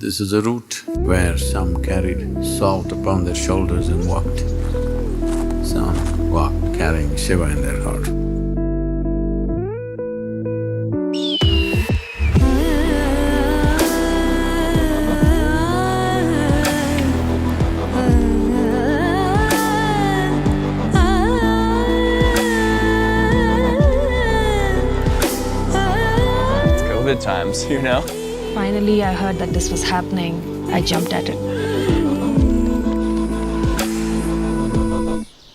This is a route where some carried salt upon their shoulders and walked. Some walked carrying Shiva in their heart. COVID times, you know? Finally, I heard that this was happening. I jumped at it.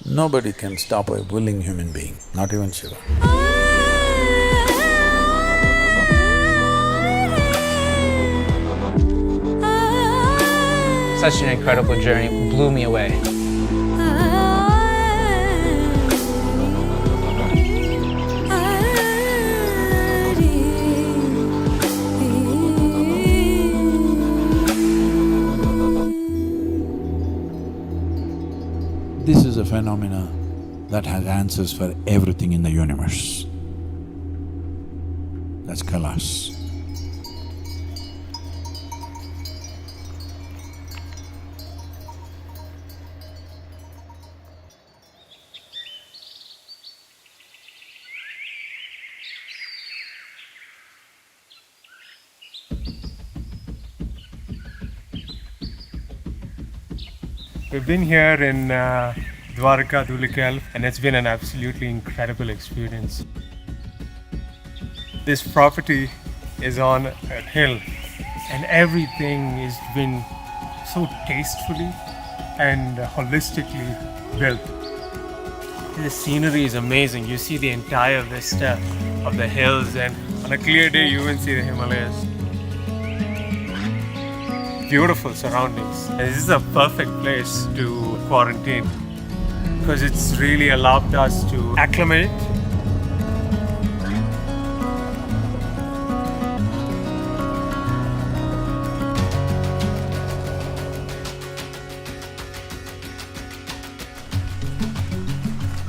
Nobody can stop a willing human being, not even Shiva. Such an incredible journey, blew me away. This is a phenomena that has answers for everything in the universe. That's Kailash. We've been here in Dwarka, Dhulikhel, and it's been an absolutely incredible experience. This property is on a hill, and everything has been so tastefully and holistically built. The scenery is amazing. You see the entire vista of the hills, and on a clear day you even see the Himalayas. Beautiful surroundings. And this is a perfect place to quarantine because it's really allowed us to acclimate.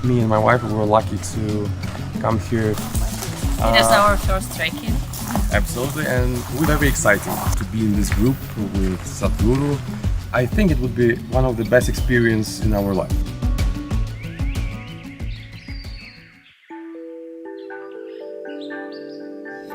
Me and my wife were lucky to come here. It is our first trekking. Absolutely, and we're very excited to be in this group with Sadhguru. I think it would be one of the best experiences in our life.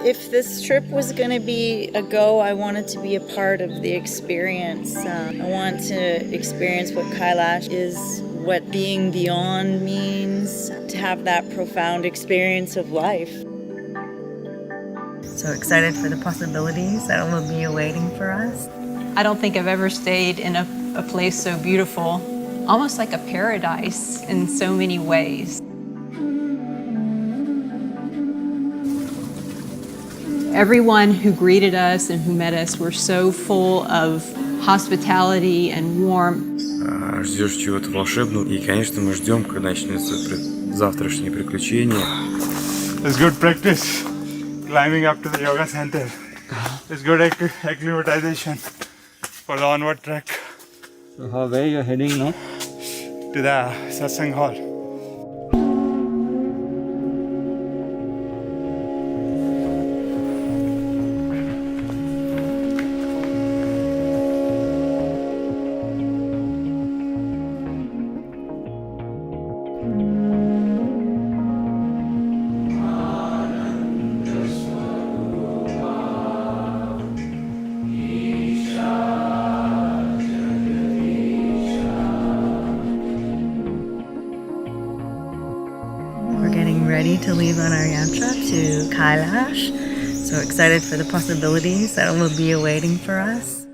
If this trip was going to be a go, I wanted to be a part of the experience. I want to experience what Kailash is, what being beyond means, to have that profound experience of life. So excited for the possibilities that will be awaiting for us. I don't think I've ever stayed in a place so beautiful, almost like a paradise in so many ways. Everyone who greeted us and who met us were so full of hospitality and warmth. Ждешь чего-то волшебного, и, конечно, мы ждем, когда начнется завтрашнее приключение. It's good practice climbing up to the yoga center. It's good acclimatization for the onward trek. So where you're heading now? To the satsang hall. We're getting ready to leave on our yatra to Kailash. So excited for the possibilities that will be awaiting for us.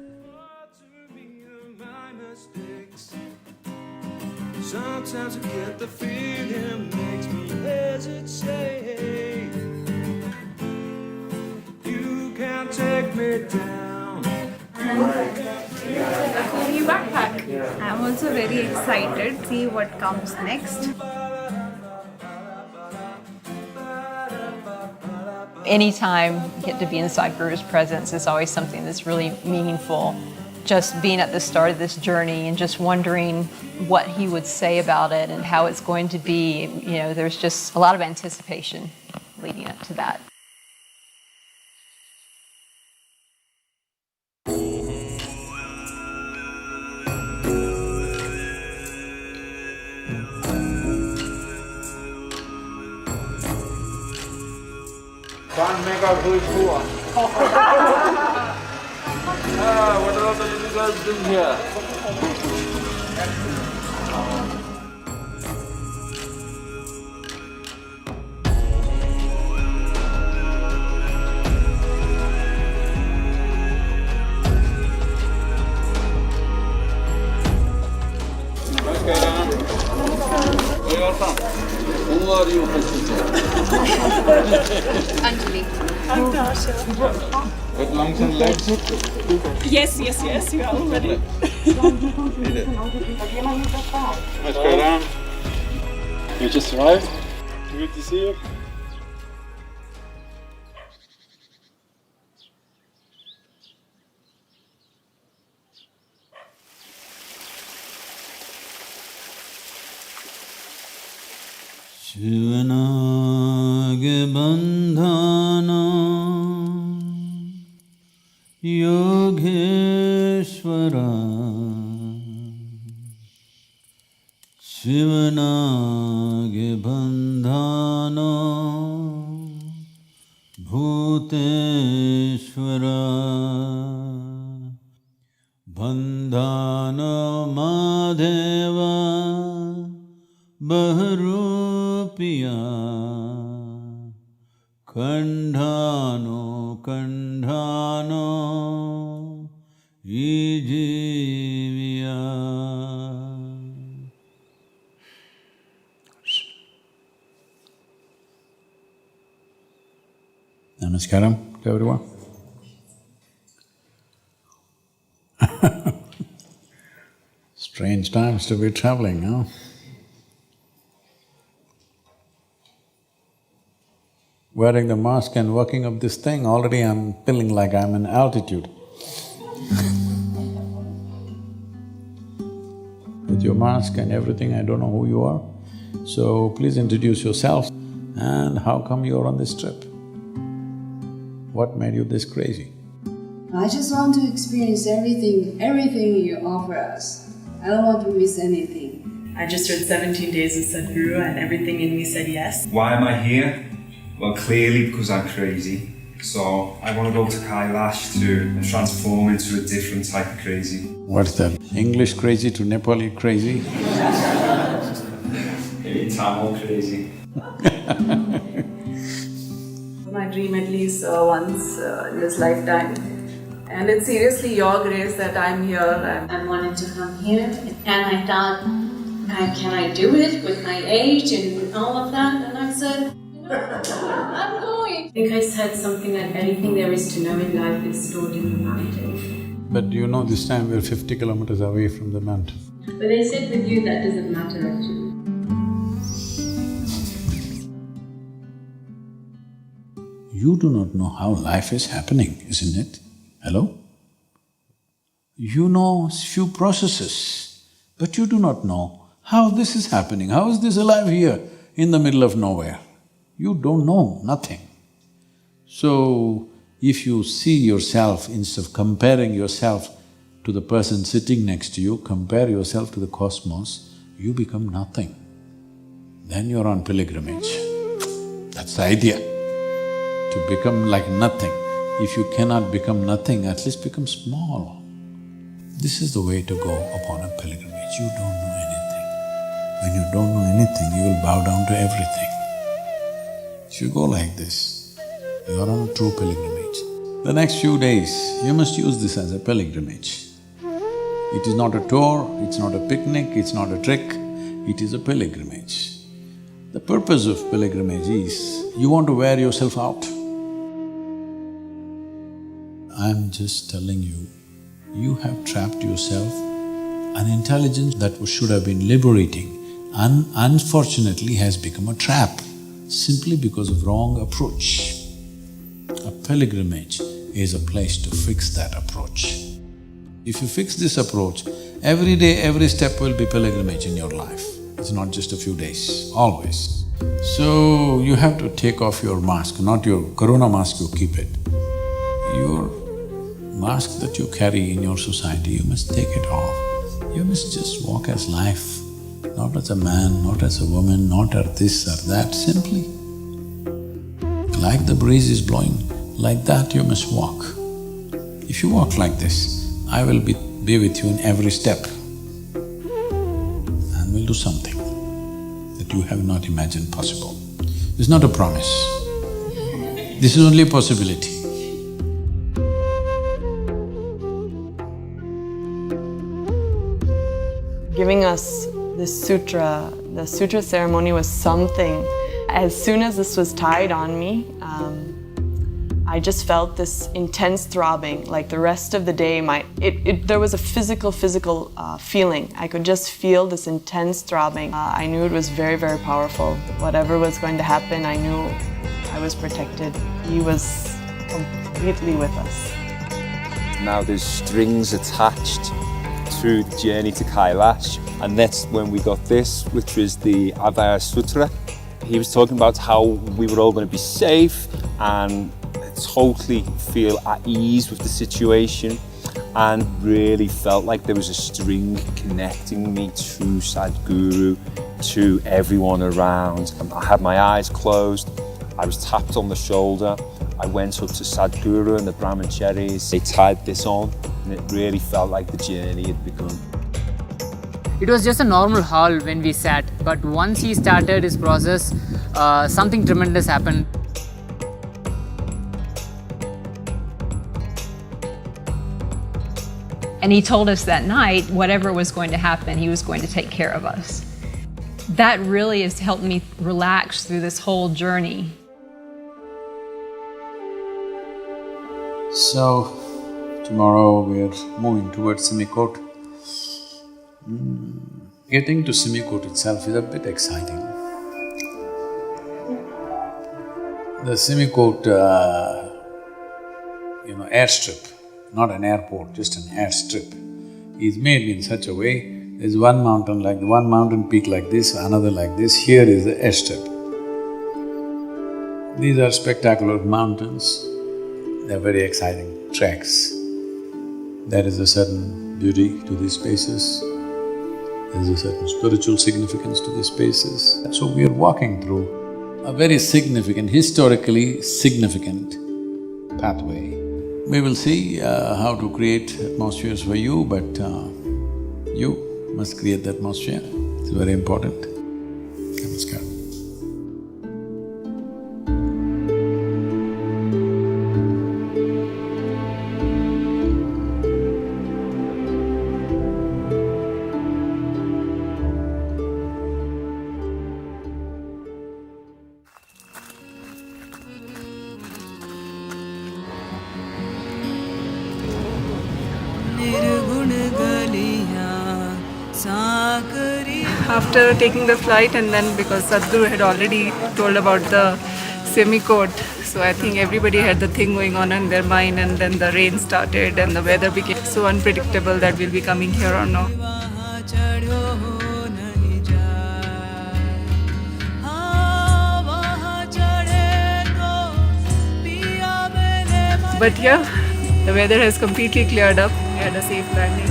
Sometimes I get the feeling makes me hesitate. You can't take me down. A whole new backpack. I'm also very excited to see what comes next. Anytime you get to be in Sadhguru's presence is always something that's really meaningful. Just being at the start of this journey and just wondering what he would say about it and how it's going to be, you know, there's just a lot of anticipation leading up to that. Can't make out who is who. What are all you guys doing here? Where you are from? Who are you? Anjali. With lungs and legs? Yes, you are already. Namaskaram. You just arrived? Good to see you. Shivanage bandhana Yogeshwara Shivanage bandhana Bhuteshwara bandhana Madheva Baharupiya Kandhano Ijiviya. Namaskaram to everyone. Strange times to be traveling, huh? Wearing the mask and working up this thing, already I'm feeling like I'm in altitude. With your mask and everything, I don't know who you are. So please introduce yourself and how come you're on this trip? What made you this crazy? I just want to experience everything you offer us. I don't want to miss anything. I just read 17 Days of Sadhguru and everything in me said yes. Why am I here? Well, clearly because I'm crazy. So I want to go to Kailash to transform into a different type of crazy. What's that? English crazy to Nepali crazy? Maybe Tamil crazy. My dream at least once in this lifetime. And it's seriously your grace that I'm here. And I wanted to come here and I thought, can I do it with my age and all of that? And I said, I'm going. I think I said something like anything there is to know in life is stored in the mountain. But you know this time we're 50 kilometers away from the mountain. But I said with you that doesn't matter actually. You do not know how life is happening, isn't it? Hello? You know few processes, but you do not know how this is happening. How is this alive here in the middle of nowhere? You don't know nothing. So, if you see yourself, instead of comparing yourself to the person sitting next to you, compare yourself to the cosmos, you become nothing. Then you're on pilgrimage. That's the idea, to become like nothing. If you cannot become nothing, at least become small. This is the way to go upon a pilgrimage. You don't know anything. When you don't know anything, you will bow down to everything. If you go like this, you are on a true pilgrimage. The next few days, you must use this as a pilgrimage. It is not a tour, it's not a picnic, it's not a trick, it is a pilgrimage. The purpose of pilgrimage is, you want to wear yourself out. I'm just telling you, you have trapped yourself. An intelligence that should have been liberating, unfortunately has become a trap, simply because of wrong approach. A pilgrimage is a place to fix that approach. If you fix this approach, every day, every step will be pilgrimage in your life. It's not just a few days, always. So, you have to take off your mask, not your corona mask, you keep it. Your mask that you carry in your society, you must take it off. You must just walk as life, not as a man, not as a woman, not as this or that, simply. like the breeze is blowing, like that you must walk. If you walk like this, I will be with you in every step and we'll do something that you have not imagined possible. It's not a promise. This is only a possibility. Giving us the sutra ceremony was something. As soon as this was tied on me, I just felt this intense throbbing, like the rest of the day there was a physical feeling. I could just feel this intense throbbing. I knew it was very, very powerful. Whatever was going to happen, I knew I was protected. He was completely with us. Now there's strings attached through the journey to Kailash, and that's when we got this, which was the Abhaya Sutra. He was talking about how we were all going to be safe and totally feel at ease with the situation, and really felt like there was a string connecting me to Sadhguru, to everyone around. I had my eyes closed, I was tapped on the shoulder, I went up to Sadhguru and the brahmacharis. They tied this on, and it really felt like the journey had begun. It was just a normal hall when we sat, but once he started his process, something tremendous happened. And he told us that night, whatever was going to happen, he was going to take care of us. That really has helped me relax through this whole journey. So, tomorrow we are moving towards Simikot. Getting to Simikot itself is a bit exciting. The Simikot, airstrip, not an airport, just an airstrip, is made in such a way, there's one mountain peak like this, another like this, here is the airstrip. These are spectacular mountains, they're very exciting treks. There is a certain beauty to these spaces, there's a certain spiritual significance to these spaces. So we are walking through a very significant, historically significant pathway. We will see how to create atmospheres for you, but you must create the atmosphere. It's very important. Namaskar. After taking the flight, and then because Sadhguru had already told about the Simikot, so I think everybody had the thing going on in their mind, and then the rain started and the weather became so unpredictable that we'll be coming here or not. But yeah, the weather has completely cleared up. We had a safe landing.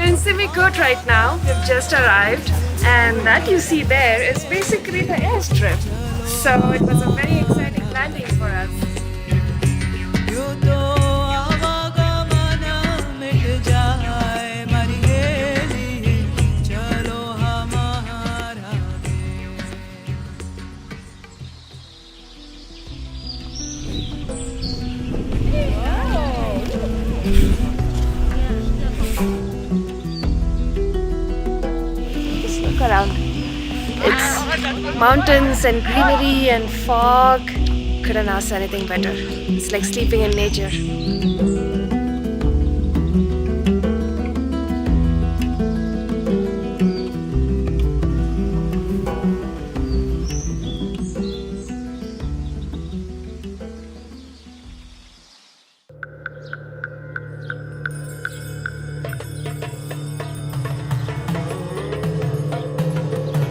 In Simikot right now, we've just arrived, and that you see there is basically the airstrip. So it was a very exciting landing for us. Around. It's mountains and greenery and fog. Couldn't ask anything better. It's like sleeping in nature.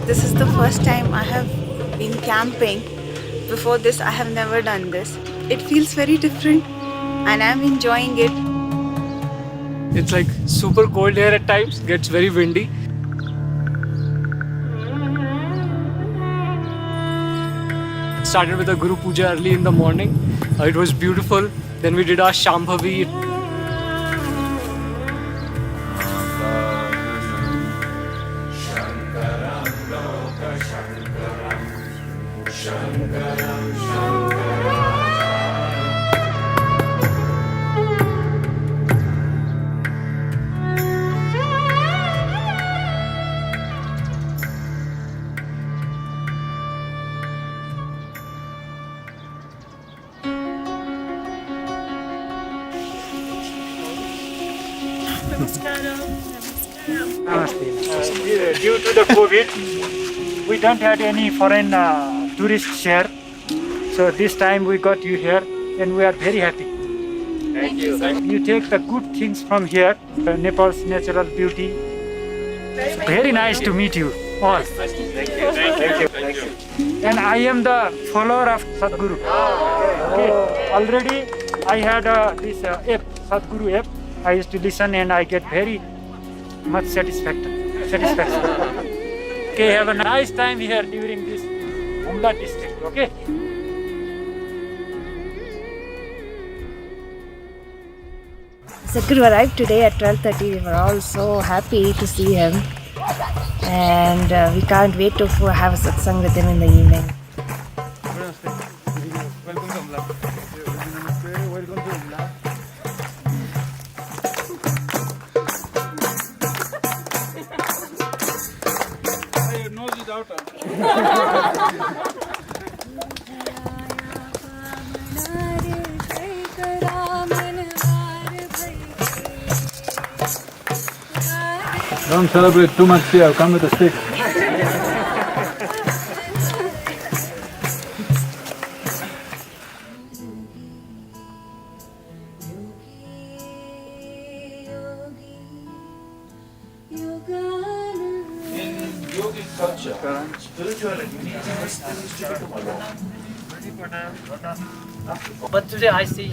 This is the first time I have been camping. Before this, I have never done this. It feels very different and I'm enjoying it. It's like super cold here at times, gets very windy. Started with a Guru Puja early in the morning. It was beautiful. Then we did our Shambhavi. Due to the COVID, we don't have any foreign tourists here. So this time we got you here and we are very happy. Thank you. You take the good things from here, Nepal's natural beauty. Very nice to meet you all. Thank you. Thank you. Thank you. And I am the follower of Sadhguru. Okay. Already I had this app, Sadhguru app. I used to listen and I get very much satisfaction. Okay, have a nice time here during this Humla district, okay? Sadhguru arrived today at 12:30. We were all so happy to see him. And we can't wait to have a satsang with him in the evening. Don't celebrate too much here, come with a stick. But today I see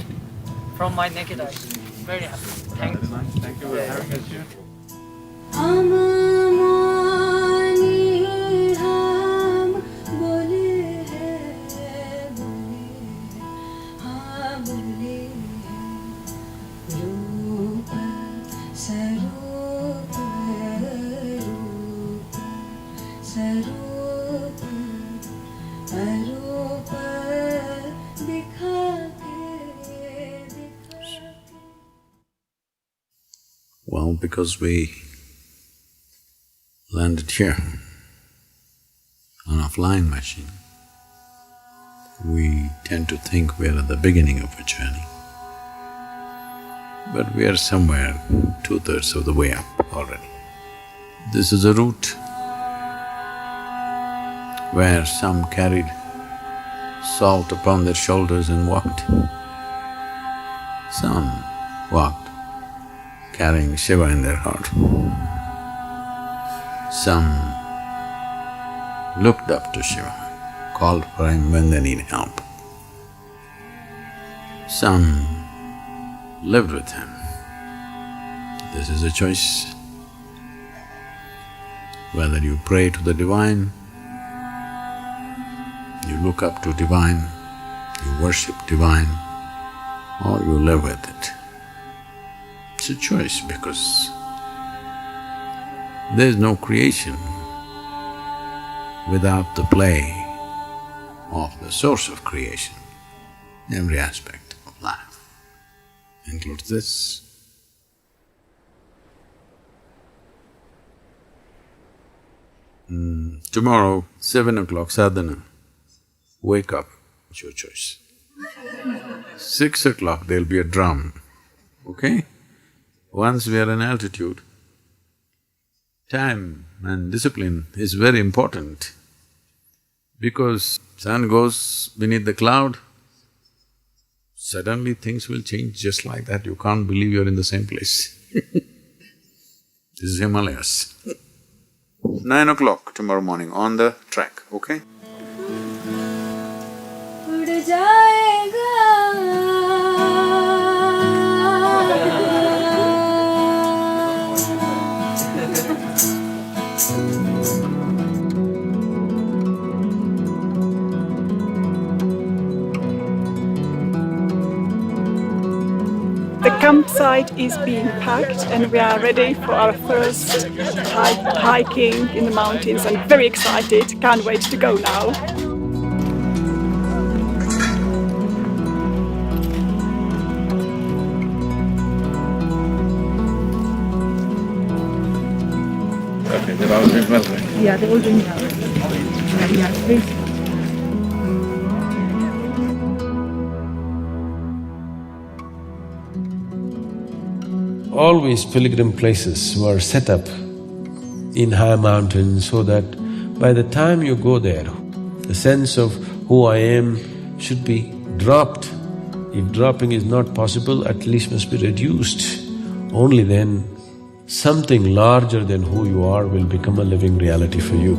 from my naked eye. Very happy. Thank you. Thank you for having us here. Well, because we landed here on a flying machine, we tend to think we are at the beginning of a journey. But we are somewhere 2/3 of the way up already. This is a route where some carried salt upon their shoulders and walked. Some walked carrying Shiva in their heart. Some looked up to Shiva, called for him when they need help. Some lived with him. This is a choice. Whether you pray to the divine, you look up to divine, you worship divine, or you live with it. It's a choice because there is no creation without the play of the source of creation. Every aspect of life includes this. Tomorrow, 7 o'clock sadhana, wake up, it's your choice. 6 o'clock there'll be a drum, okay? Once we are in altitude, time and discipline is very important because sun goes beneath the cloud, suddenly things will change just like that, you can't believe you're in the same place. This is Himalayas. 9 o'clock tomorrow morning on the track, okay? campsite is being packed and we are ready for our first hiking in the mountains and very excited, can't wait to go now. Okay, they're all doing well, right? Yeah, they're all doing well. Yeah, please. Always pilgrim places were set up in high mountains so that by the time you go there, the sense of who I am should be dropped. If dropping is not possible, at least must be reduced. Only then something larger than who you are will become a living reality for you.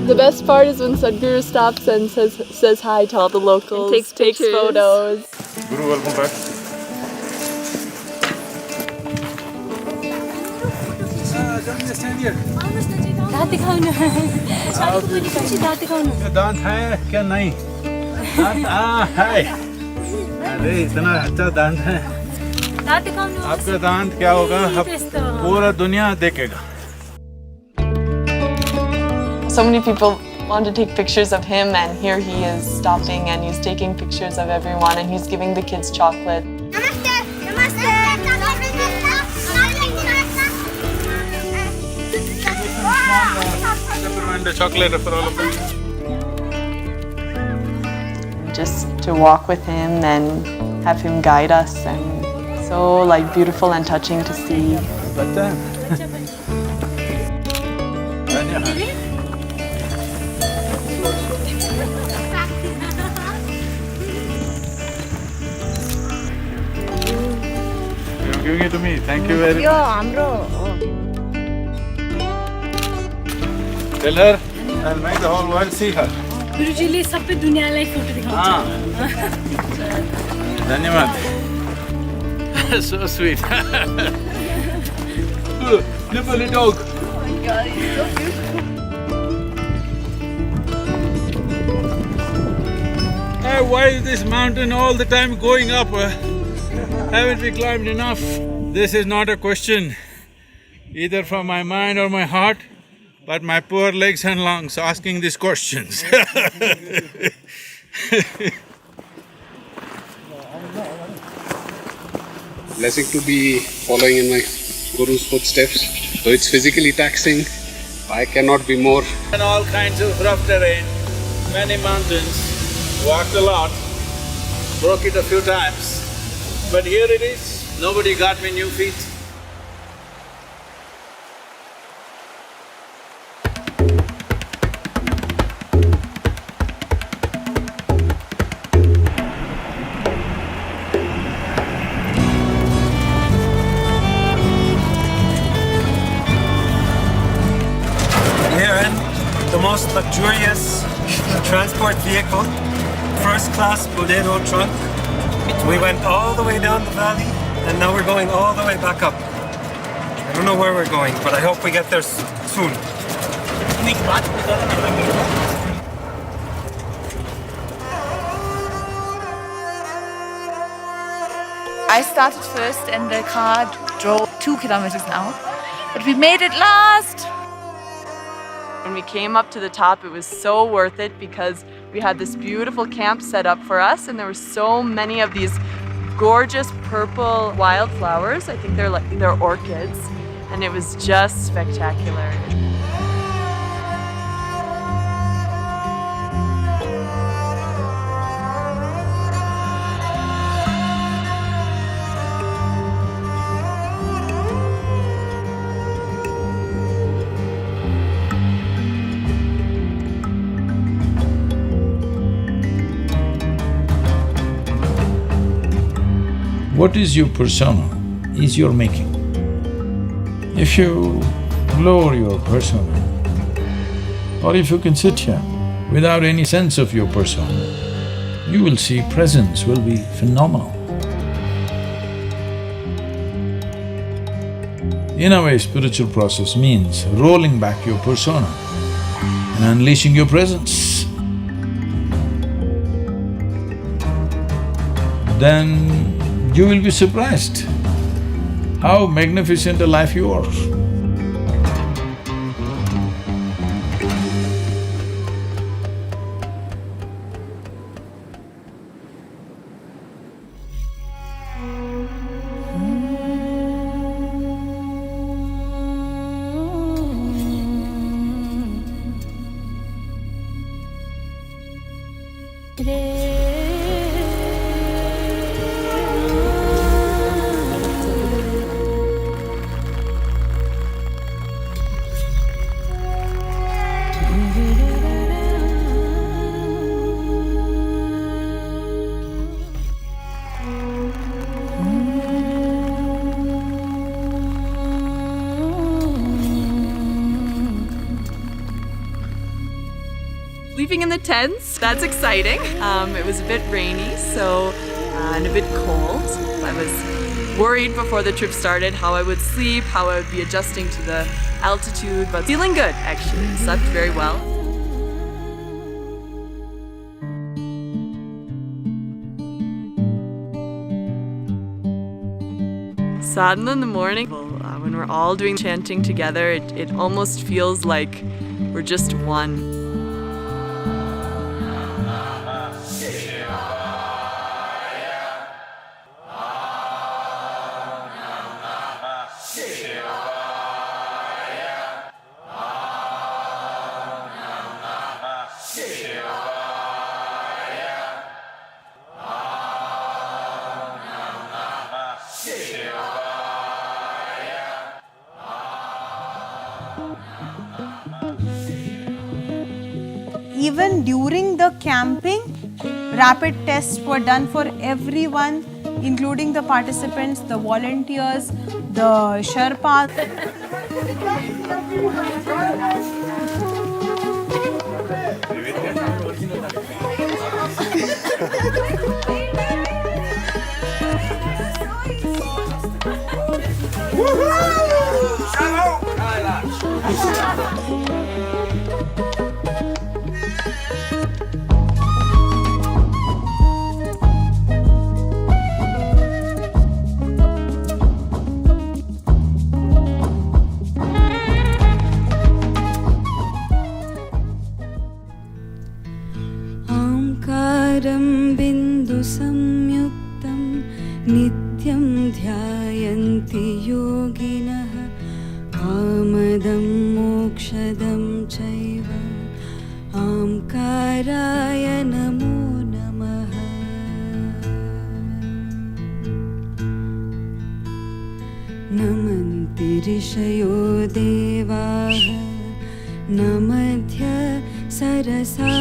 The best part is when Sadhguru stops and says hi to all the locals, And takes photos. Guru, welcome back. Stand here. दांत दिखाओ ना सारी को बोली कच्ची दांत दिखाओ ना दांत है क्या नहीं? दांत है। अरे इतना अच्छा दांत है। दांत दिखाओ ना आपका दांत क्या होगा? पूरा दुनिया देखेगा। So many people want to take pictures of him, and here he is stopping and he's taking pictures of everyone and he's giving the kids chocolate. And a chocolate for all of them. Just to walk with him and have him guide us, and so like beautiful and touching to see. You're giving it to me. Thank you very much. Tell her I'll make the whole world see her. गुरुजीले सबै दुनियालाई photo दिखाउँछ धन्यवाद. So sweet. Nipply dog. Oh my god, he's so beautiful. Why is this mountain all the time going up? Haven't we climbed enough? This is not a question either from my mind or my heart, but my poor legs and lungs asking these questions. Blessing to be following in my Guru's footsteps. Though it's physically taxing, I cannot be more. And all kinds of rough terrain, many mountains, walked a lot, broke it a few times. But here it is, nobody got me new feet. The most luxurious transport vehicle, first class Bolero trunk. We went all the way down the valley and now we're going all the way back up. I don't know where we're going, but I hope we get there soon. I started first and the car drove 2 kilometers now, but we made it last. When we came up to the top, it was so worth it because we had this beautiful camp set up for us and there were so many of these gorgeous purple wildflowers. I think they're orchids, and it was just spectacular. What is your persona is your making. If you lower your persona, or if you can sit here without any sense of your persona, you will see presence will be phenomenal. In a way, spiritual process means rolling back your persona unleashing your presence. Then you will be surprised how magnificent a life you are. Sleeping in the tents, that's exciting. It was a bit rainy, and a bit cold. I was worried before the trip started how I would sleep, how I would be adjusting to the altitude, but feeling good actually. Slept very well. Sadhana in the morning, when we're all doing chanting together, it almost feels like we're just one. Even during the camping, rapid tests were done for everyone, including the participants, the volunteers, the Sherpas. बिन्दु संयुक्तं नित्यं ध्यायन्ति योगिनः कामदं मोक्षदं चैव ओंकाराय नमो नमः। नमन्ति ऋषयो देवाः नमध्य सरसा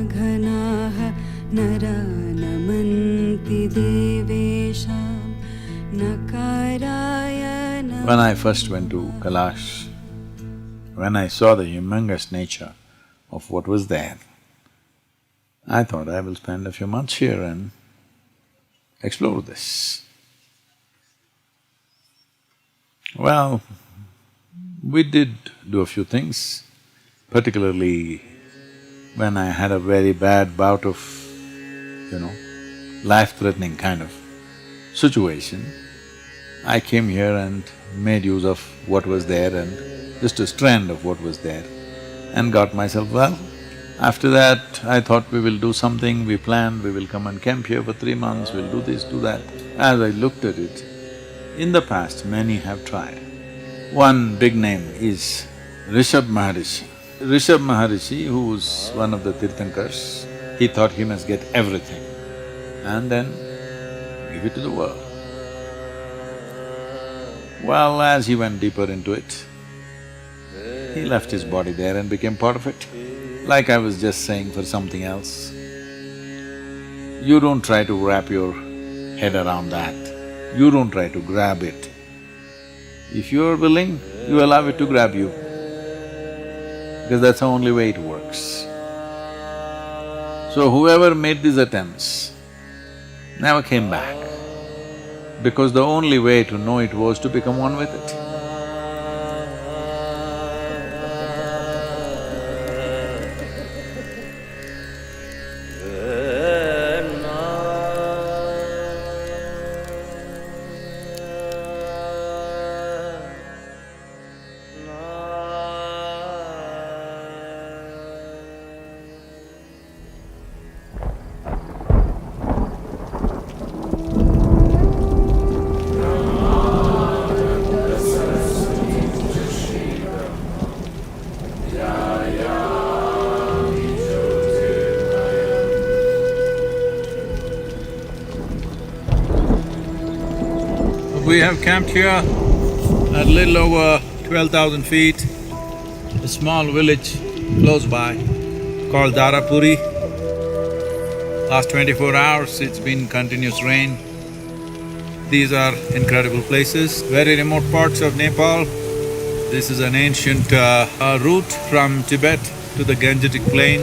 घनाः नरा नमन्ति देवेशां नकाराय नमः। When I first went to Kailash, when I saw the humongous nature of what was there, I thought I will spend a few months here and explore this. Well, we did do a few things, particularly when I had a very bad bout of, life-threatening kind of situation. I came here and made use of what was there and just a strand of what was there and got myself well. After that, I thought we will do something, we planned, we will come and camp here for 3 months, we'll do this, do that. As I looked at it, in the past many have tried. One big name is Rishabh Maharishi. Rishabh Maharishi, who's one of the Tirthankars, he thought he must get everything and then give it to the world. Well, as he went deeper into it, he left his body there and became part of it. Like I was just saying for something else, you don't try to wrap your head around that, you don't try to grab it. If you're willing, you allow it to grab you, because that's the only way it works. So whoever made these attempts never came back, because the only way to know it was to become one with it. We have camped here at a little over 12,000 feet, a small village close by called Darapuri. Last 24 hours it's been continuous rain. These are incredible places, very remote parts of Nepal. This is an ancient route from Tibet to the Gangetic Plain.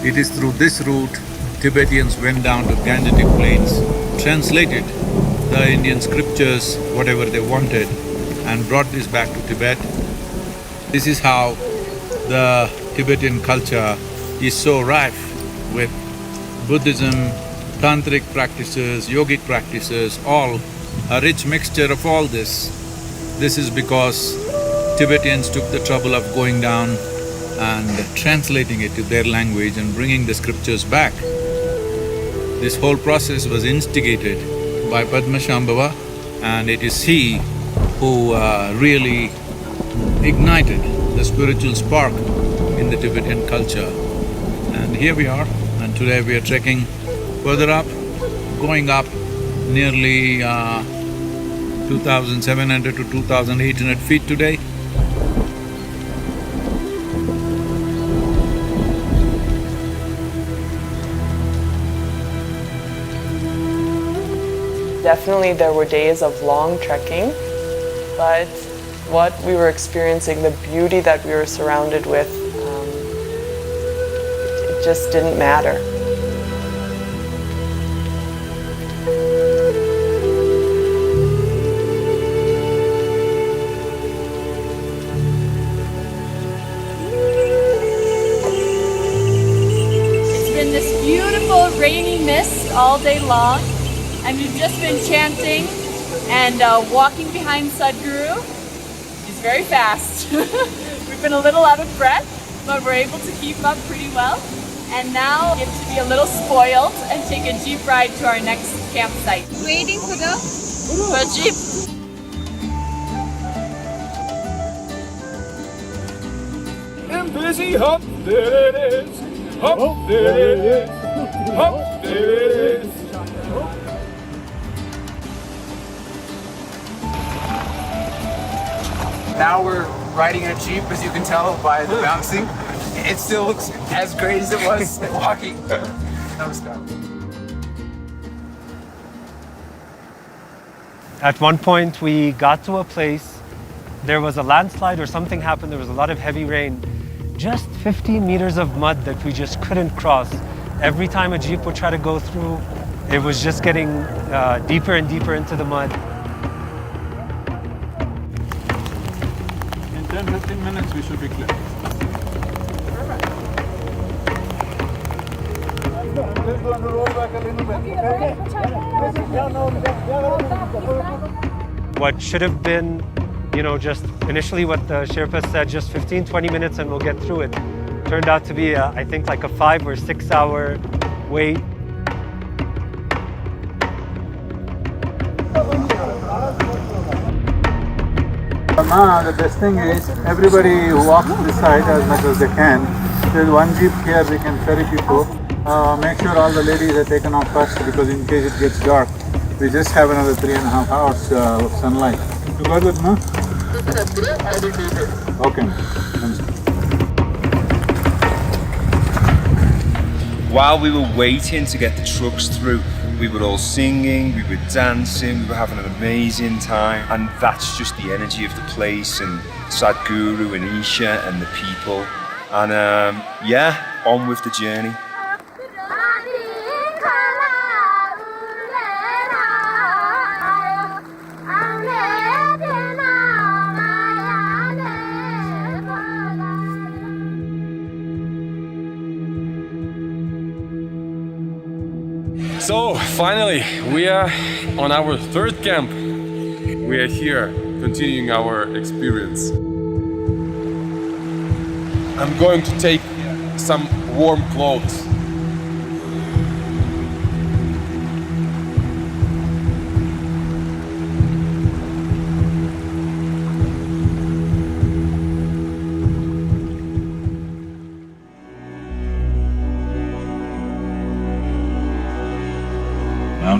It is through this route Tibetans went down to Gangetic Plains, translated the Indian scriptures, whatever they wanted, and brought this back to Tibet. This is how the Tibetan culture is so rife with Buddhism, tantric practices, yogic practices, all a rich mixture of all this. This is because Tibetans took the trouble of going down and translating it to their language and bringing the scriptures back. This whole process was instigated by Padmashambhava, and it is he who really ignited the spiritual spark in the Tibetan culture. And here we are, and today we are trekking further up, going up nearly 2,700 to 2,800 feet today. Definitely there were days of long trekking, but what we were experiencing, the beauty that we were surrounded with, it just didn't matter. It's been this beautiful rainy mist all day long, and we've just been chanting and walking behind Sadhguru. He's very fast. We've been a little out of breath, but we're able to keep up pretty well. And now we get to be a little spoiled and take a jeep ride to our next campsite. Waiting for the jeep. I'm busy, hop, there it is. Hop, there it is. Hop, there it is. Now we're riding a Jeep, as you can tell by the bouncing. It still looks as great as it was walking. Namaskar. At one point we got to a place, there was a landslide or something happened, there was a lot of heavy rain. Just 15 meters of mud that we just couldn't cross. Every time a Jeep would try to go through, it was just getting deeper and deeper into the mud. In 10-15 minutes we should be clear. What should have been, just initially what the Sherpa said, just 15-20 minutes and we'll get through it, turned out to be, I think, like a 5 or 6 hour wait. The best thing is everybody walks this side as much as they can. There's one jeep here, we can ferry people. Make sure all the ladies are taken off first, because in case it gets dark, we just have another 3.5 hours of sunlight. You got it, no? Okay. While we were waiting to get the trucks through, we were all singing, we were dancing, we were having an amazing time. And that's just the energy of the place, and Sadhguru and Isha and the people. And yeah, on with the journey. So finally, we are on our third camp. We are here, continuing our experience. I'm going to take some warm clothes.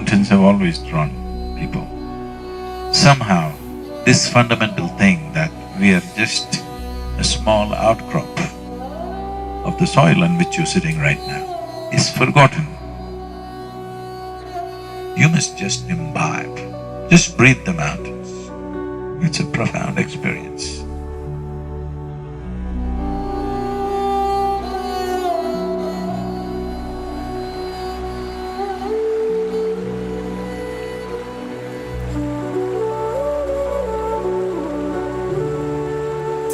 mountains have always drawn people. Somehow, this fundamental thing that we are just a small outcrop of the soil on which you're sitting right now is forgotten. You must just imbibe, just breathe the mountains. It's a profound experience.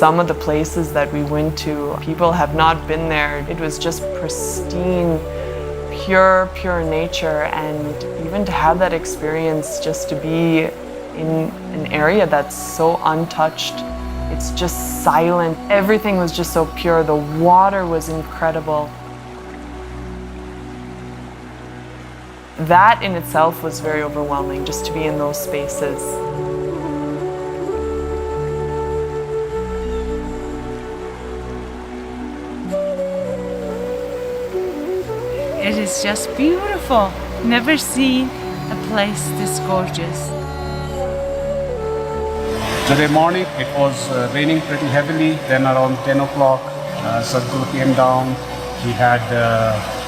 Some of the places that we went to, people have not been there. It was just pristine, pure nature, and even to have that experience, just to be in an area that's so untouched, it's just silent. Everything was just so pure. The water was incredible. That in itself was very overwhelming, just to be in those spaces. It is just beautiful. Never seen a place this gorgeous. Today morning it was raining pretty heavily. Then around 10 o'clock Sadhguru came down. He had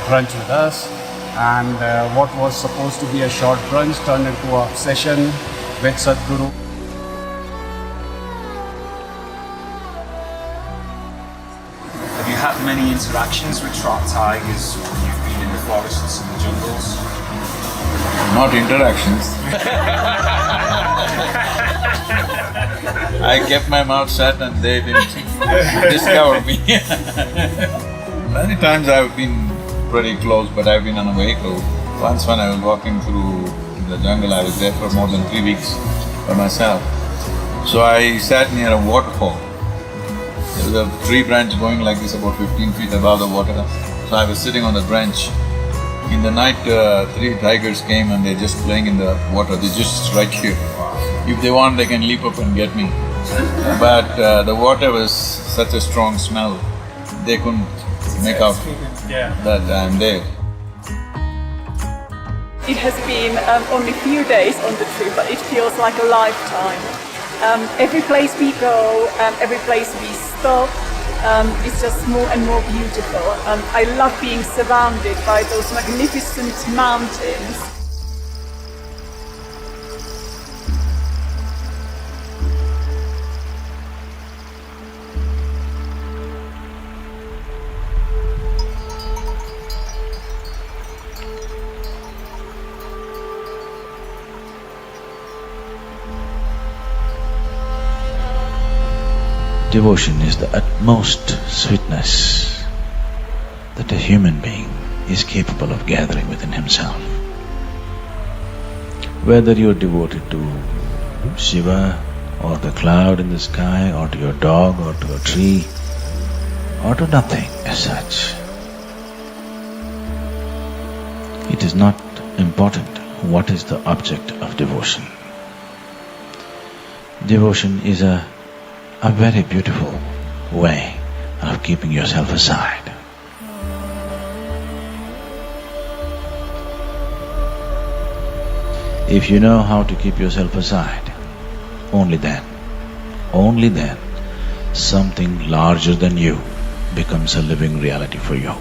brunch with us, and what was supposed to be a short brunch turned into a session with Sadhguru. Have you had many interactions with trapped tigers when you've been in the forests and the jungles? Not interactions. I kept my mouth shut and they didn't discover me. Many times I've been pretty close, but I've been on a vehicle. Once when I was walking through the jungle, I was there for more than 3 weeks by myself. So I sat near a waterfall. There was a tree branch going like this about 15 feet above the water. So I was sitting on the branch. In the night, 3 tigers came and they're just playing in the water. They're just right here. If they want, they can leap up and get me. But the water was such a strong smell, they couldn't make out that I'm there. It has been only a few days on the trip, but it feels like a lifetime. Every place we go, every place we stop, it's just more and more beautiful. I love being surrounded by those magnificent mountains. Devotion is the utmost sweetness that a human being is capable of gathering within himself. Whether you're devoted to Shiva or the cloud in the sky or to your dog or to a tree or to nothing as such, it is not important what is the object of devotion. Devotion is a very beautiful way of keeping yourself aside. If you know how to keep yourself aside, only then, something larger than you becomes a living reality for you.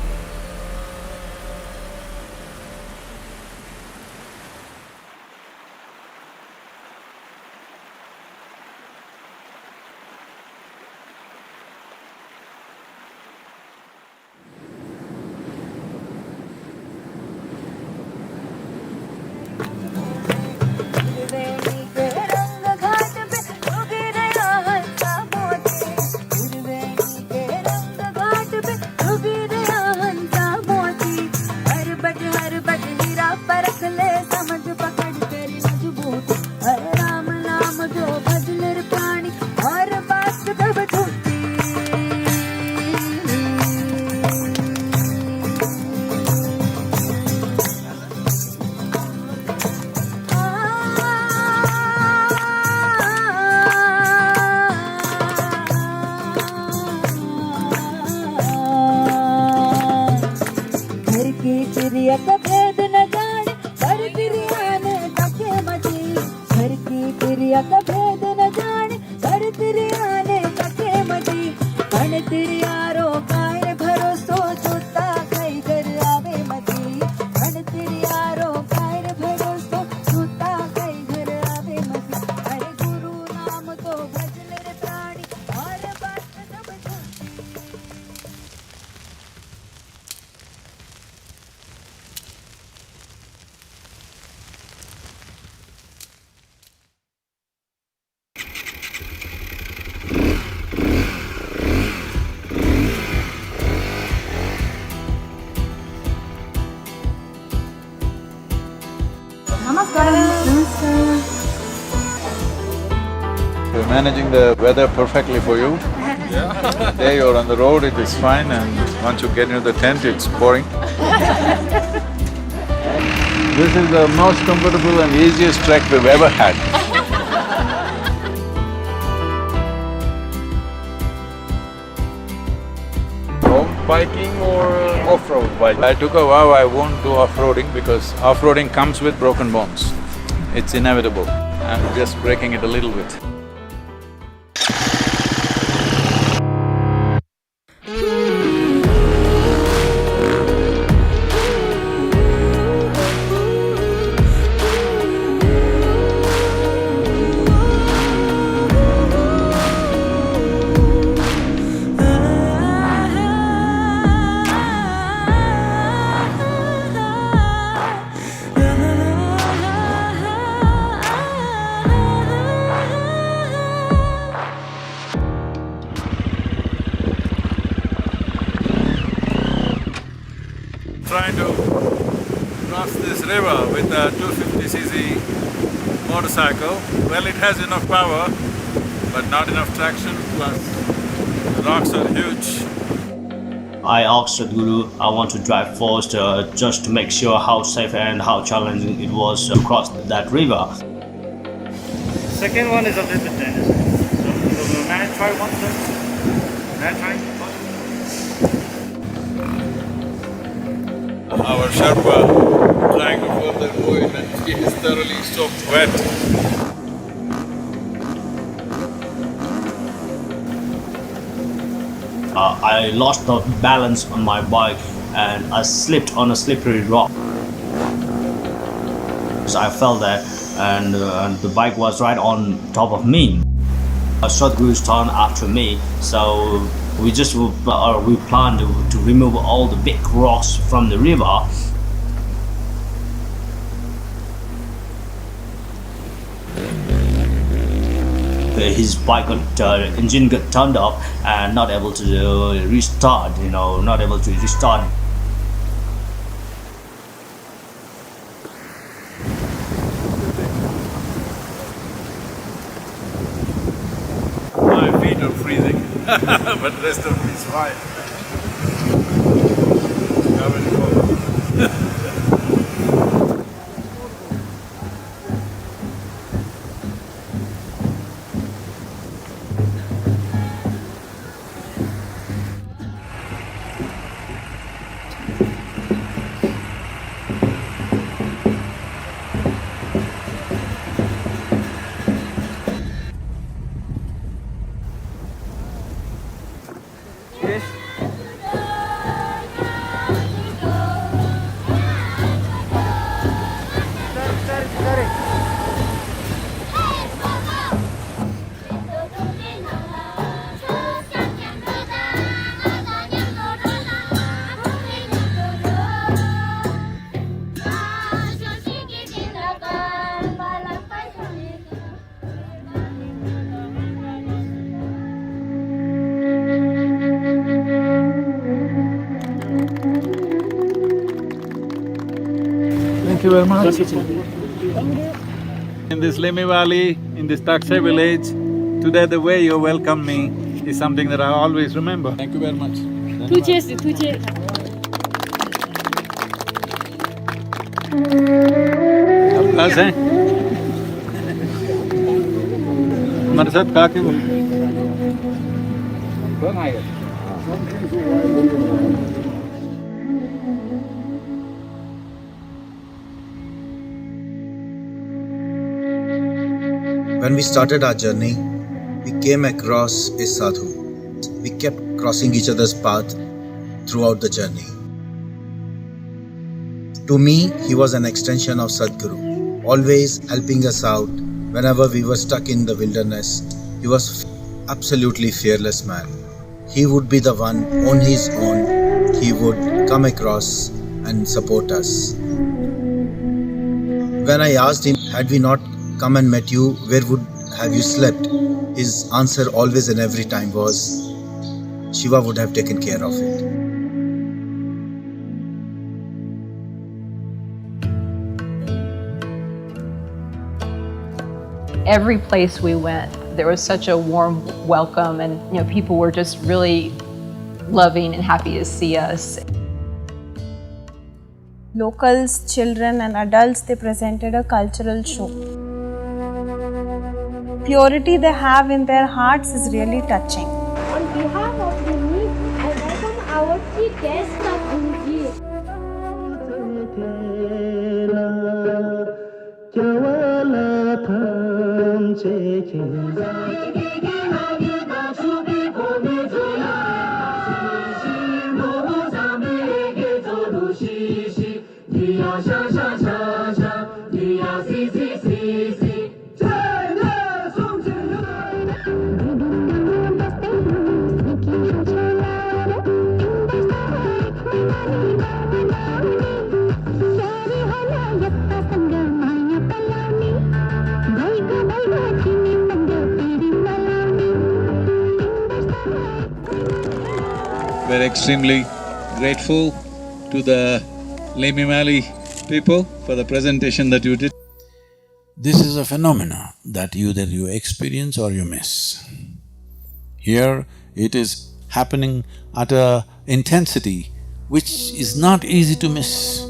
चिड़िया का भेद न जाने पर तिरिया का भेद न जाने पर तेरे आने का के मती पण तेरे यारो काय भरोसो जूता खाई घर आवे मती पण तेरे यारो काय भरोसो जूता खाई घर आवे मती अरे गुरु नाम तो भजले रे प्राणी और बात सब झूठी We're managing the weather perfectly for you. Yeah. There you're on the road, it is fine, and once you get into the tent, it's pouring. This is the most comfortable and easiest trek we've ever had. Home biking or off-road biking? I took a vow I won't do off-roading because off-roading comes with broken bones. It's inevitable. I'm just breaking it a little bit. Trying to cross this river with a 250cc motorcycle. Well, it has enough power, but not enough traction, plus the rocks are huge. I asked Sadhguru, I want to drive first just to make sure how safe and how challenging it was to cross that river. Second one is a little bit dangerous. So may I try one first? May I try? Our Sherpa trying to further go in and he is thoroughly soaked wet. I lost the balance on my bike and I slipped on a slippery rock. So I fell there and the bike was right on top of me. Sadhguru's turned after me, so we planned to remove all the big rocks from the river. His bike engine got turned off and not able to restart, not able to restart. My feet are freezing, but the rest of me is fine. Covered in water. Thank you very much. In this Limi Valley, in this Takshay village, today the way you welcomed me is something that I always remember. Thank you very much. Two cheers, two cheers. आप कहाँ से हैं? हमारे साथ कहाँ के वो? कौन आएगा? When we started our journey, we came across a sadhu. We kept crossing each other's path throughout the journey. To me, he was an extension of Sadhguru, always helping us out whenever we were stuck in the wilderness. He was absolutely fearless man. He would be the one on his own. He would come across and support us. When I asked him, had we not come and met you, where would have you slept? His answer always and every time was, Shiva would have taken care of it. Every place we went, there was such a warm welcome, and people were just really loving and happy to see us. Locals, children and adults, they presented a cultural show. Purity they have in their hearts is really touching. On behalf of the meet, I welcome our chief guest of Guruji. We're extremely grateful to the Lemimali people for the presentation that you did. This is a phenomena that either you experience or you miss. Here, it is happening at a intensity which is not easy to miss.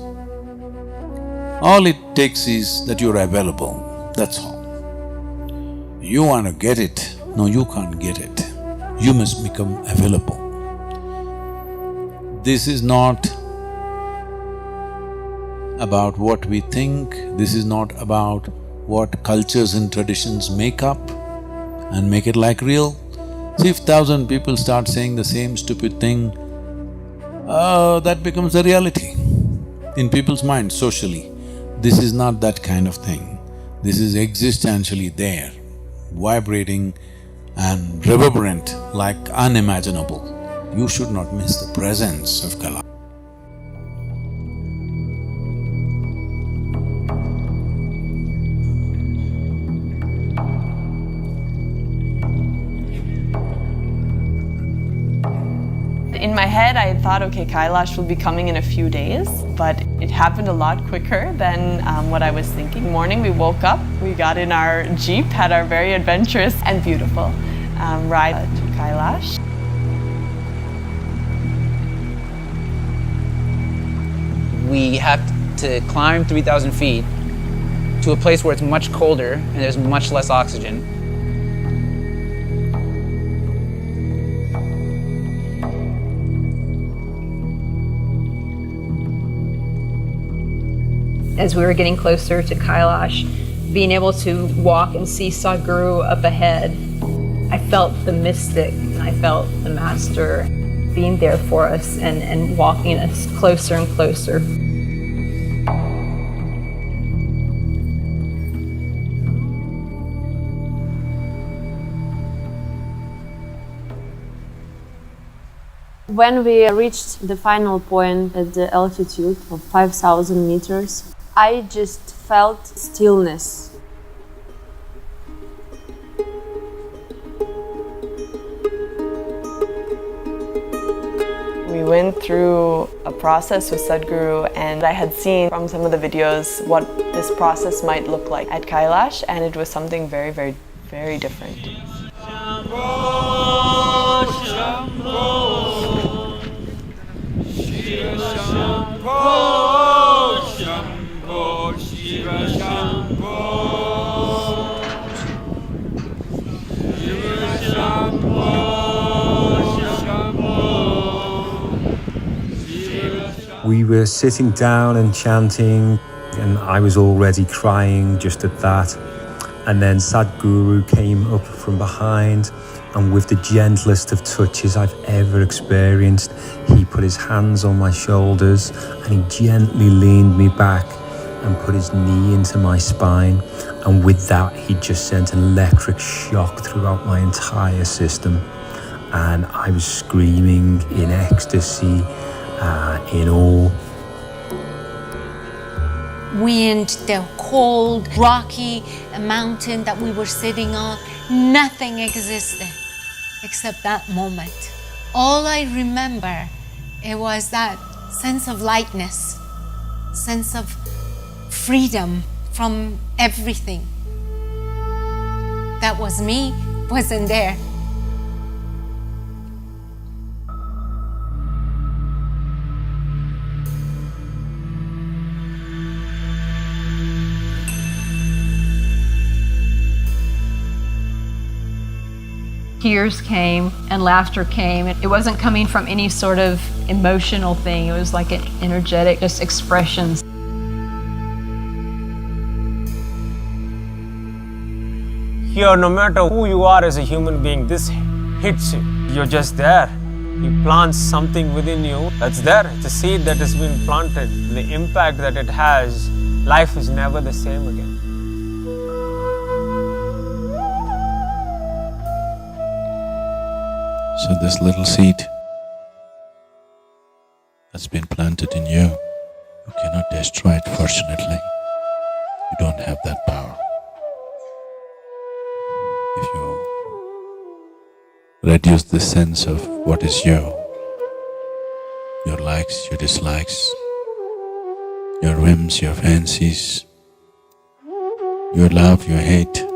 All it takes is that you're available, that's all. You want to get it, no, you can't get it. You must become available. This is not about what we think, this is not about what cultures and traditions make up and make it like real. See, if 1,000 people start saying the same stupid thing, that becomes a reality in people's minds socially. This is not that kind of thing. This is existentially there, vibrating and reverberant like unimaginable. You should not miss the presence of Kailash. In my head, I thought, okay, Kailash will be coming in a few days, but it happened a lot quicker than what I was thinking. Morning, we woke up, we got in our Jeep, had our very adventurous and beautiful ride to Kailash. We have to climb 3,000 feet to a place where it's much colder and there's much less oxygen. As we were getting closer to Kailash, being able to walk and see Sadhguru up ahead, I felt the mystic, I felt the master being there for us and walking us closer and closer. When we reached the final point at the altitude of 5,000 meters, I just felt stillness. We went through a process with Sadhguru, and I had seen from some of the videos what this process might look like at Kailash, and it was something very, very, very different. We were sitting down and chanting, and I was already crying just at that. And then Sadhguru came up from behind, and with the gentlest of touches I've ever experienced, he put his hands on my shoulders and he gently leaned me back and put his knee into my spine. And with that, he just sent an electric shock throughout my entire system. And I was screaming in ecstasy, in awe. Wind, the cold, rocky mountain that we were sitting on, nothing existed except that moment. All I remember, it was that sense of lightness, sense of freedom from everything. That was me, wasn't there. Tears came and laughter came. It wasn't coming from any sort of emotional thing. It was like an energetic, just expressions. Here, no matter who you are as a human being, this hits you. You're just there. He plants something within you that's there. It's a seed that has been planted. The impact that it has, life is never the same again. So this little seed that's been planted in you, you cannot destroy it, fortunately. You don't have that power. If you reduce the sense of what is you, your likes, your dislikes, your whims, your fancies, your love, your hate,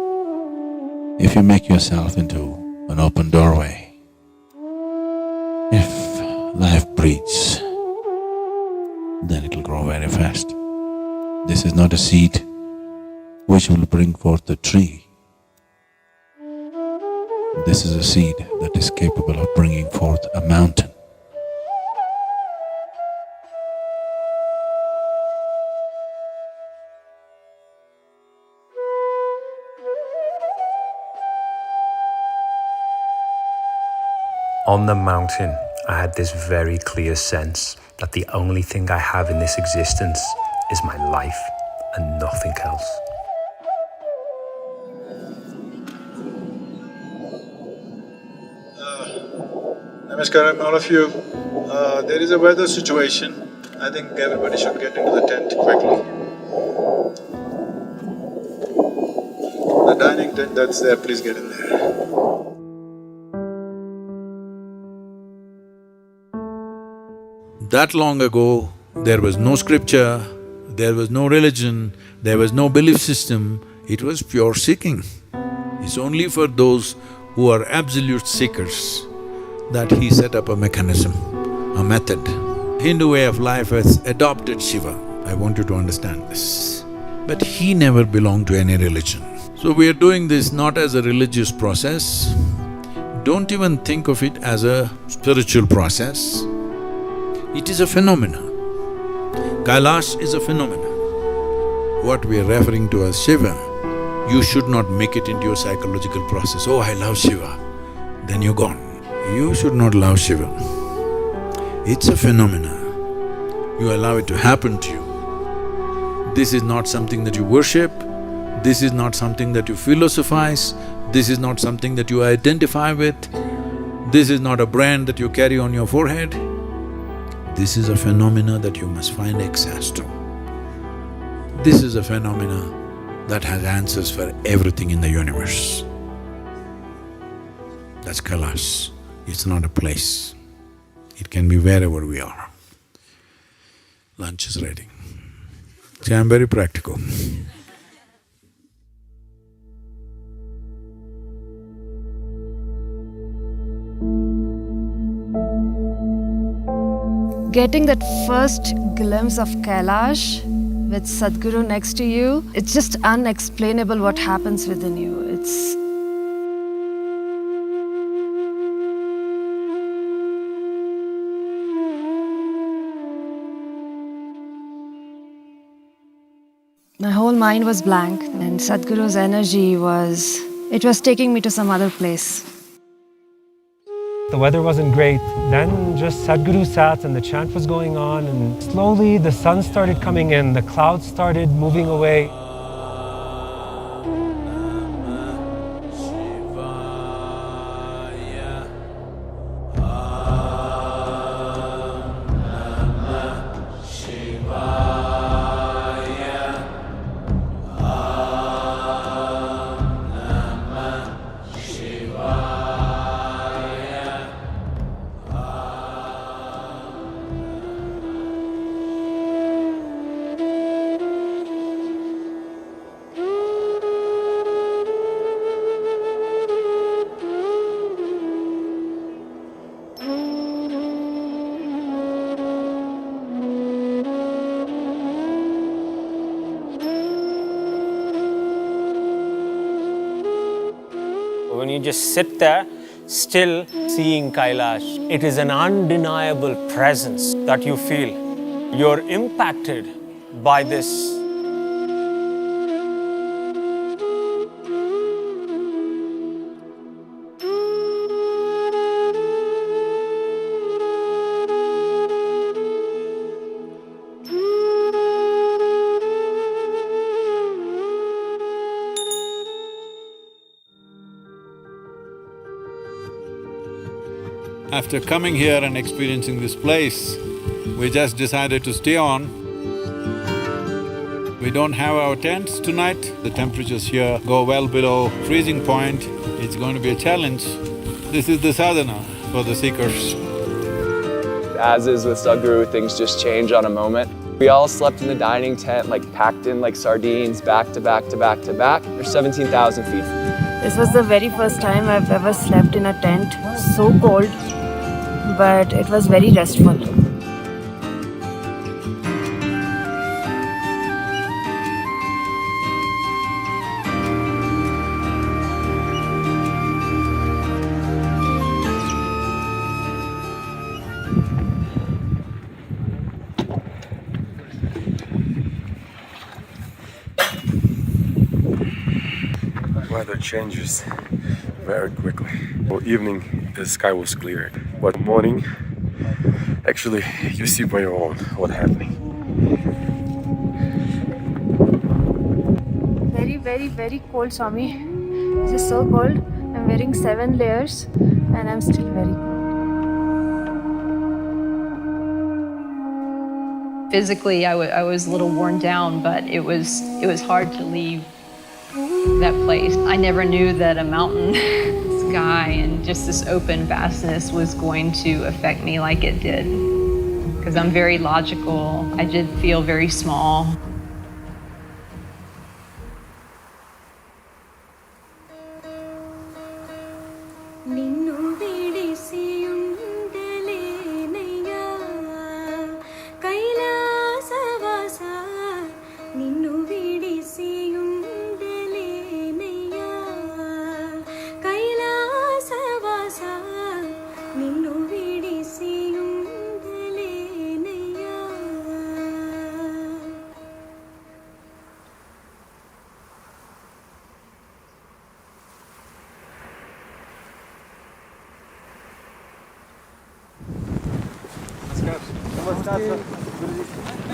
if you make yourself into an open doorway, if life breathes, then it'll grow very fast. This is not a seed which will bring forth a tree. This is a seed that is capable of bringing forth a mountain. On the mountain, I had this very clear sense that the only thing I have in this existence is my life and nothing else. Namaskaram, all of you. There is a weather situation. I think everybody should get into the tent quickly. The dining tent that's there, please get in there. That long ago, there was no scripture, there was no religion, there was no belief system, it was pure seeking. It's only for those who are absolute seekers that he set up a mechanism, a method. Hindu way of life has adopted Shiva, I want you to understand this. But he never belonged to any religion. So we are doing this not as a religious process, don't even think of it as a spiritual process. It is a phenomena. Kailash is a phenomena. What we are referring to as Shiva, you should not make it into your psychological process. Oh, I love Shiva, then you're gone. You should not love Shiva. It's a phenomena. You allow it to happen to you. This is not something that you worship, this is not something that you philosophize, this is not something that you identify with, this is not a brand that you carry on your forehead. This is a phenomena that you must find access to. This is a phenomena that has answers for everything in the universe. That's Kailash. It's not a place. It can be wherever we are. Lunch is ready. See, I'm very practical. Getting that first glimpse of Kailash with Sadhguru next to you, it's just unexplainable what happens within you. My whole mind was blank, and Sadhguru's energy was taking me to some other place. The weather wasn't great. Then just Sadhguru sat and the chant was going on, and slowly the sun started coming in, the clouds started moving away. When you just sit there, still seeing Kailash, it is an undeniable presence that you feel. You're impacted by this. After coming here and experiencing this place, we just decided to stay on. We don't have our tents tonight. The temperatures here go well below freezing point. It's going to be a challenge. This is the sadhana for the seekers. As is with Sadhguru, things just change on a moment. We all slept in the dining tent, like packed in like sardines, back to back to back to back. There's 17,000 feet. This was the very first time I've ever slept in a tent. So cold, but it was very restful. Weather changes very quickly. For evening, the sky was clear, but morning, actually, you see by your own what's happening. Very, very, very cold, Swami. This is so cold. I'm wearing 7 layers and I'm still very cold. Physically, I was a little worn down, but it was hard to leave that place. I never knew that a mountain sky and just this open vastness was going to affect me like it did. Because I'm very logical. I did feel very small.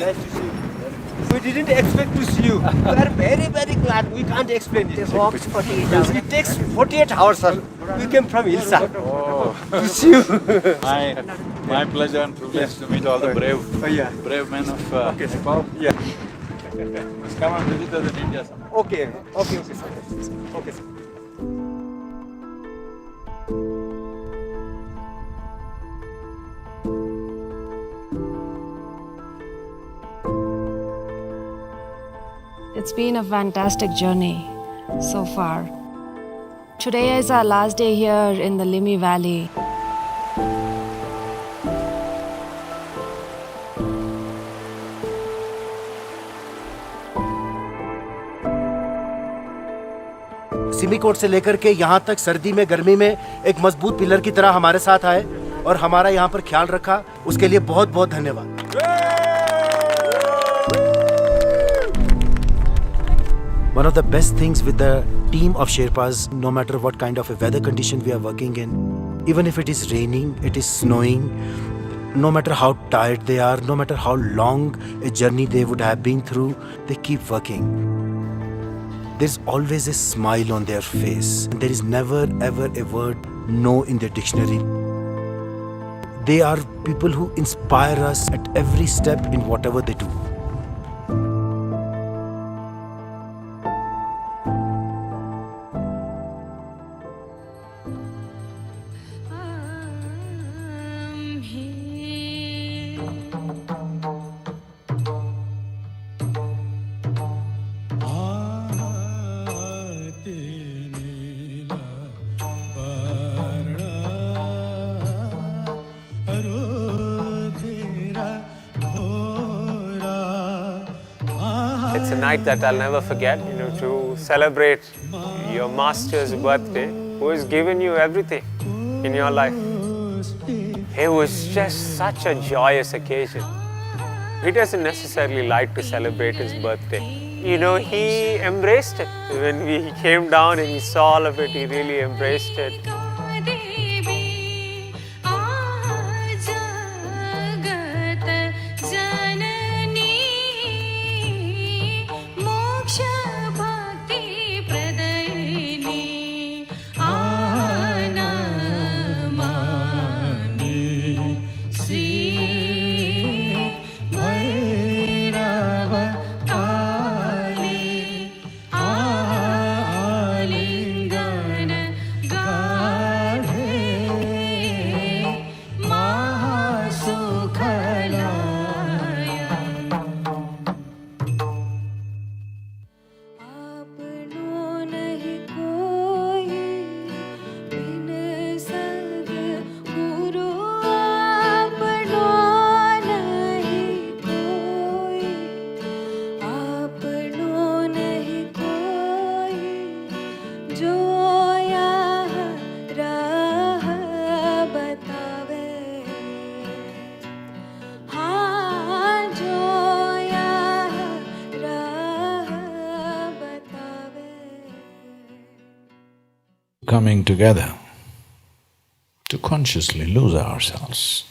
Nice to see you. We didn't expect to see you. We are very, very glad. We can't explain it. They walked 48 hours. It takes 48 hours, sir. We came from Ilsa to see you. My pleasure and privilege to meet all the brave men of Nepal. Yeah. Come and visit us in India sometime. Okay, sir. Okay, sir. It's been a fantastic journey so far. Today is our last day here in the Limi Valley. Simikot से लेकर के यहाँ तक सर्दी में गर्मी में एक मजबूत पिलर की तरह हमारे साथ आए और हमारा यहाँ पर ख्याल रखा, उसके लिए बहुत बहुत धन्यवाद। One of the best things with the team of Sherpas, no matter what kind of a weather condition we are working in, even if it is raining, it is snowing, no matter how tired they are, no matter how long a journey they would have been through, they keep working. There's always a smile on their face. There is never ever a word no in their dictionary. They are people who inspire us at every step in whatever they do. It's a night that I'll never forget, to celebrate your master's birthday, who has given you everything in your life. It was just such a joyous occasion. He doesn't necessarily like to celebrate his birthday. He embraced it. When we came down and he saw all of it, he really embraced it. Coming together to consciously lose ourselves,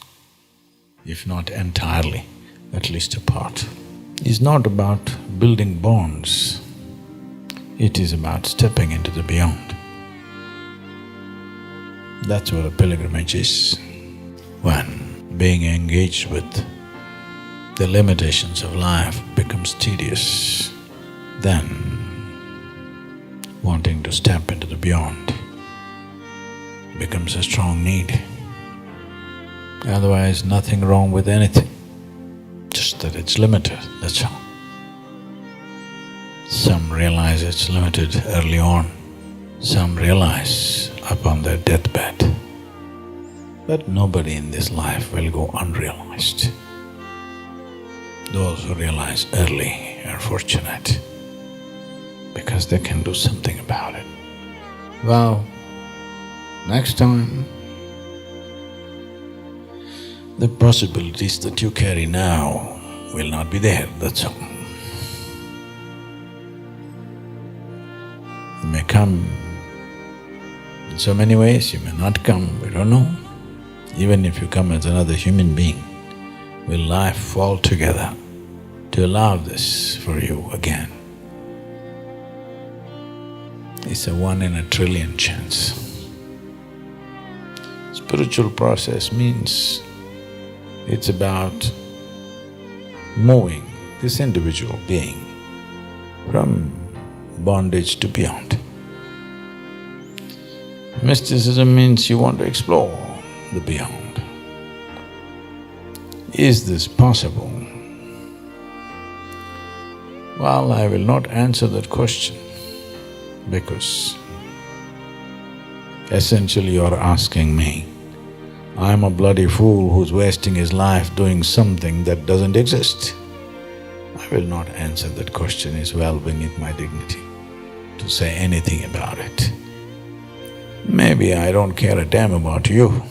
if not entirely, at least a part, is not about building bonds, it is about stepping into the beyond. That's what a pilgrimage is. When being engaged with the limitations of life becomes tedious, then wanting to step into the beyond becomes a strong need. Otherwise, nothing wrong with anything, just that it's limited, that's all. Some realize it's limited early on, some realize upon their deathbed. But nobody in this life will go unrealized. Those who realize early are fortunate because they can do something about it. Well, next time, the possibilities that you carry now will not be there, that's all. You may come in so many ways, you may not come, we don't know. Even if you come as another human being, will life fall together to allow this for you again? It's a 1 in a trillion chance. Spiritual process means it's about moving this individual being from bondage to beyond. Mysticism means you want to explore the beyond. Is this possible? Well, I will not answer that question because essentially you are asking me, I'm a bloody fool who's wasting his life doing something that doesn't exist. I will not answer that question, it's well beneath my dignity to say anything about it. Maybe I don't care a damn about you.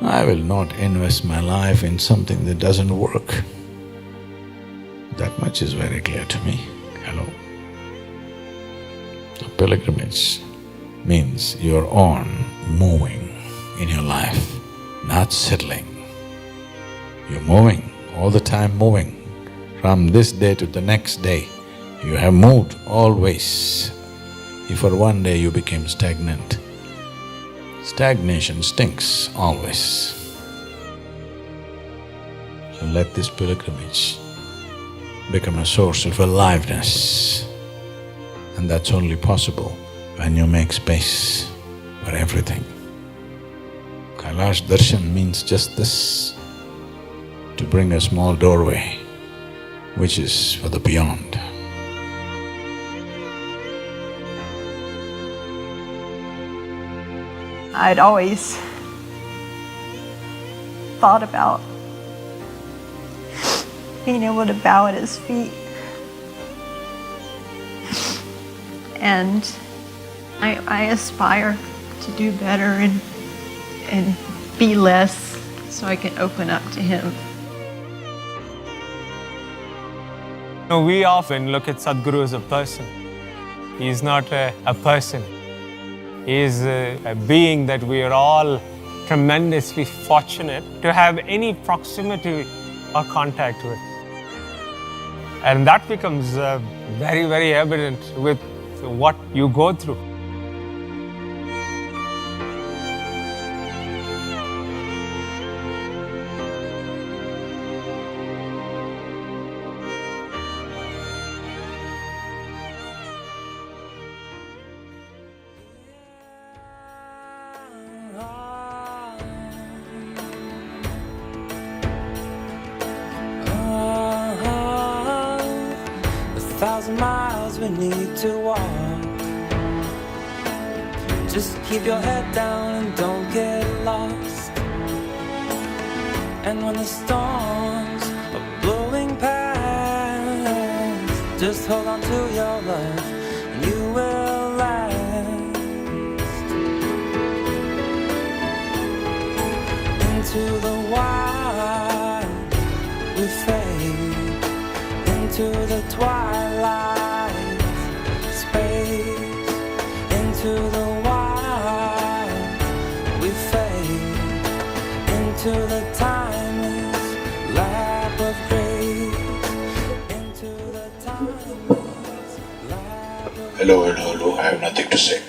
I will not invest my life in something that doesn't work. That much is very clear to me. Hello. pilgrimage means you're on, moving in your life, not settling. You're moving, all the time moving. From this day to the next day, you have moved always. If for one day you became stagnant, stagnation stinks always. So let this pilgrimage become a source of aliveness. And that's only possible when you make space for everything. Kailash darshan means just this, to bring a small doorway, which is for the beyond. I'd always thought about being able to bow at his feet. And I aspire to do better and be less so I can open up to him. We often look at Sadhguru as a person. He's not a person. He is a being that we are all tremendously fortunate to have any proximity or contact with. And that becomes very, very evident with what you go through. miles we need to walk. Just keep your head down and don't get lost. And when the storms are blowing past, just hold on to your love and you will last. Into the wild we fade, into the twilight space. Into the wild we fade, into the timeless lap of grace. Into the timeless lap of Hello, I have nothing to say.